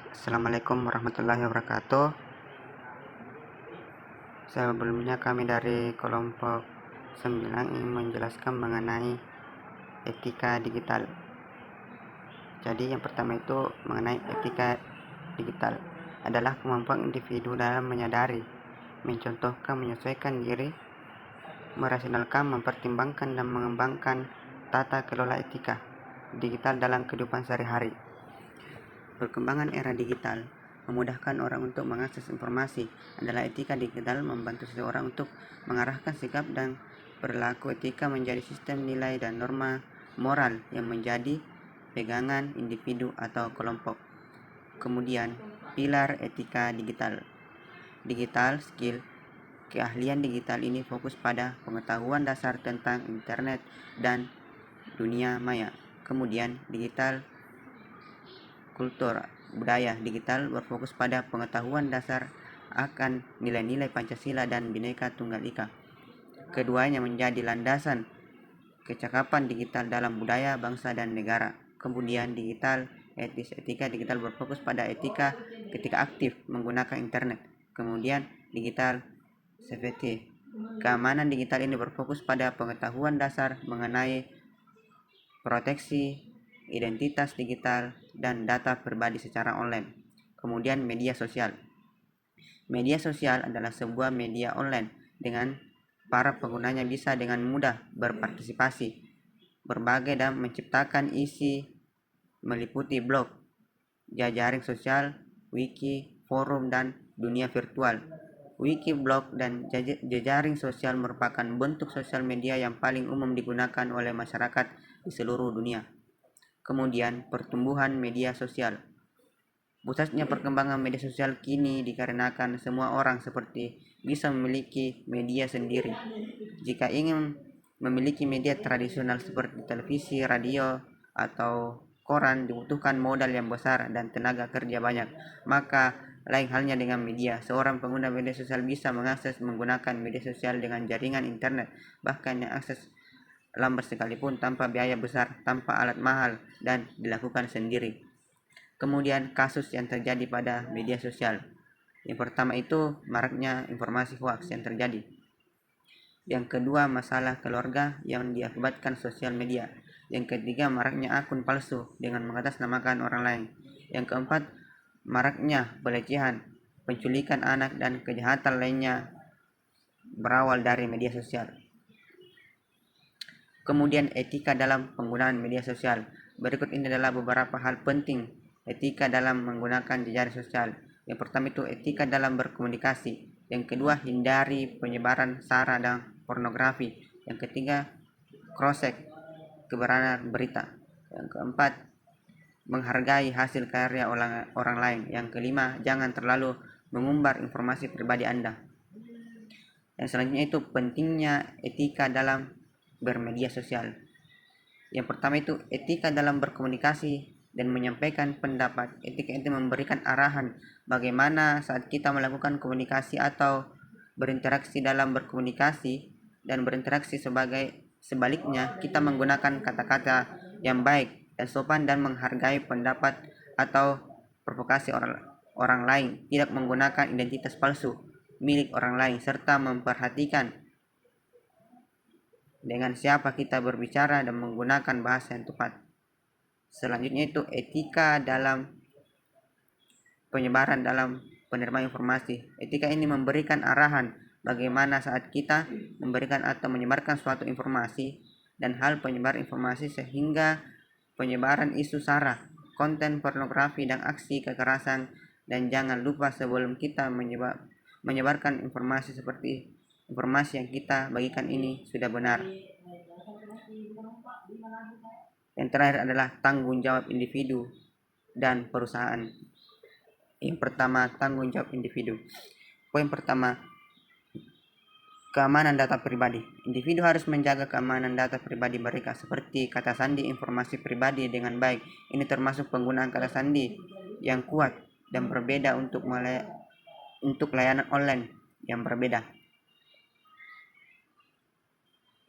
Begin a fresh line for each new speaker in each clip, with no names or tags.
Assalamualaikum warahmatullahi wabarakatuh. Sebelumnya kami dari kelompok 9 ingin menjelaskan mengenai etika digital. Jadi yang pertama itu mengenai etika digital adalah kemampuan individu dalam menyadari, mencontohkan, menyesuaikan diri, merasionalkan, mempertimbangkan dan mengembangkan tata kelola etika digital dalam kehidupan sehari-hari. Perkembangan era digital memudahkan orang untuk mengakses informasi. Adalah etika digital membantu seseorang untuk mengarahkan sikap dan perilaku etika menjadi sistem nilai dan norma moral yang menjadi pegangan individu atau kelompok. Kemudian, pilar etika digital. Digital skill. Keahlian digital ini fokus pada pengetahuan dasar tentang internet dan dunia maya. Kemudian, digital kultur budaya digital berfokus pada pengetahuan dasar akan nilai-nilai Pancasila dan Bhinneka Tunggal Ika. Keduanya menjadi landasan kecakapan digital dalam budaya, bangsa, dan negara. Kemudian digital etis. Etika digital berfokus pada etika ketika aktif menggunakan internet. Kemudian digital safety. Keamanan digital ini berfokus pada pengetahuan dasar mengenai proteksi identitas digital dan data pribadi secara online. Kemudian media sosial. Media sosial adalah sebuah media online dengan para penggunanya bisa dengan mudah berpartisipasi, berbagai dan menciptakan isi meliputi blog, jejaring sosial, wiki, forum, dan dunia virtual. Wiki, blog, dan jejaring sosial merupakan bentuk sosial media yang paling umum digunakan oleh masyarakat di seluruh dunia. Kemudian pertumbuhan media sosial. Pusatnya perkembangan media sosial kini dikarenakan semua orang seperti bisa memiliki media sendiri. Jika ingin memiliki media tradisional seperti televisi, radio, atau koran dibutuhkan modal yang besar dan tenaga kerja banyak. Maka lain halnya dengan media. Seorang pengguna media sosial bisa menggunakan media sosial dengan jaringan internet, bahkan yang akses lambat sekalipun tanpa biaya besar, tanpa alat mahal, dan dilakukan sendiri. Kemudian kasus yang terjadi pada media sosial. Yang pertama itu maraknya informasi hoax yang terjadi. Yang kedua, masalah keluarga yang diakibatkan sosial media. Yang ketiga, maraknya akun palsu dengan mengatasnamakan orang lain. Yang keempat, maraknya pelecehan, penculikan anak, dan kejahatan lainnya berawal dari media sosial. Kemudian etika dalam penggunaan media sosial. Berikut ini adalah beberapa hal penting etika dalam menggunakan jejaring sosial. Yang pertama itu etika dalam berkomunikasi. Yang kedua, hindari penyebaran sara dan pornografi. Yang ketiga, cross-check kebenaran berita. Yang keempat, menghargai hasil karya orang lain. Yang kelima, jangan terlalu mengumbar informasi pribadi Anda. Yang selanjutnya itu pentingnya etika dalam bermedia sosial. Yang pertama itu etika dalam berkomunikasi dan menyampaikan pendapat. Etika itu memberikan arahan bagaimana saat kita melakukan komunikasi atau berinteraksi dalam berkomunikasi dan berinteraksi sebaliknya kita menggunakan kata-kata yang baik dan sopan dan menghargai pendapat atau provokasi orang lain, tidak menggunakan identitas palsu milik orang lain, serta memperhatikan dengan siapa kita berbicara dan menggunakan bahasa yang tepat. Selanjutnya itu etika dalam penyebaran dalam penerimaan informasi. Etika ini memberikan arahan bagaimana saat kita memberikan atau menyebarkan suatu informasi dan hal penyebar informasi sehingga penyebaran isu sara, konten pornografi, dan aksi kekerasan. Dan jangan lupa sebelum kita menyebarkan informasi seperti informasi yang kita bagikan ini sudah benar. Yang terakhir adalah tanggung jawab individu dan perusahaan. Yang pertama, tanggung jawab individu. Poin pertama, keamanan data pribadi. Individu harus menjaga keamanan data pribadi mereka seperti kata sandi informasi pribadi dengan baik. Ini termasuk penggunaan kata sandi yang kuat dan berbeda untuk layanan online yang berbeda.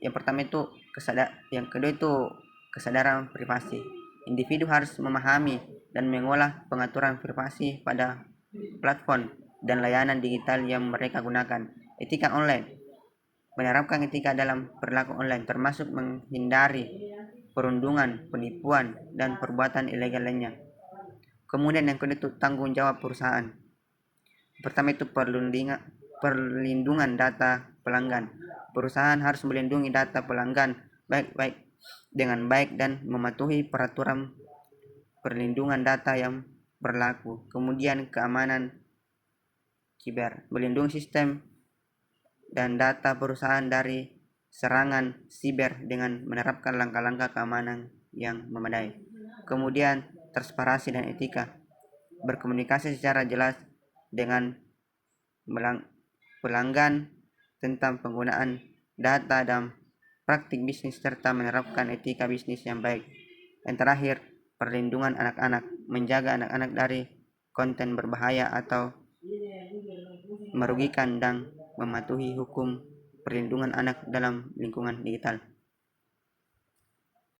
Yang pertama itu yang kedua itu kesadaran privasi. Individu harus memahami dan mengolah pengaturan privasi pada platform dan layanan digital yang mereka gunakan. Etika online menerapkan etika dalam perilaku online, termasuk menghindari perundungan, penipuan, dan perbuatan ilegal lainnya. Kemudian yang kedua itu tanggung jawab perusahaan. Pertama itu perlindungan data pelanggan. Perusahaan harus melindungi data pelanggan baik dengan baik dan mematuhi peraturan perlindungan data yang berlaku. Kemudian keamanan siber, melindungi sistem dan data perusahaan dari serangan siber dengan menerapkan langkah-langkah keamanan yang memadai. Kemudian transparansi dan etika, berkomunikasi secara jelas dengan pelanggan tentang penggunaan data dan praktik bisnis serta menerapkan etika bisnis yang baik. Yang terakhir, perlindungan anak-anak, menjaga anak-anak dari konten berbahaya atau merugikan dan mematuhi hukum perlindungan anak dalam lingkungan digital.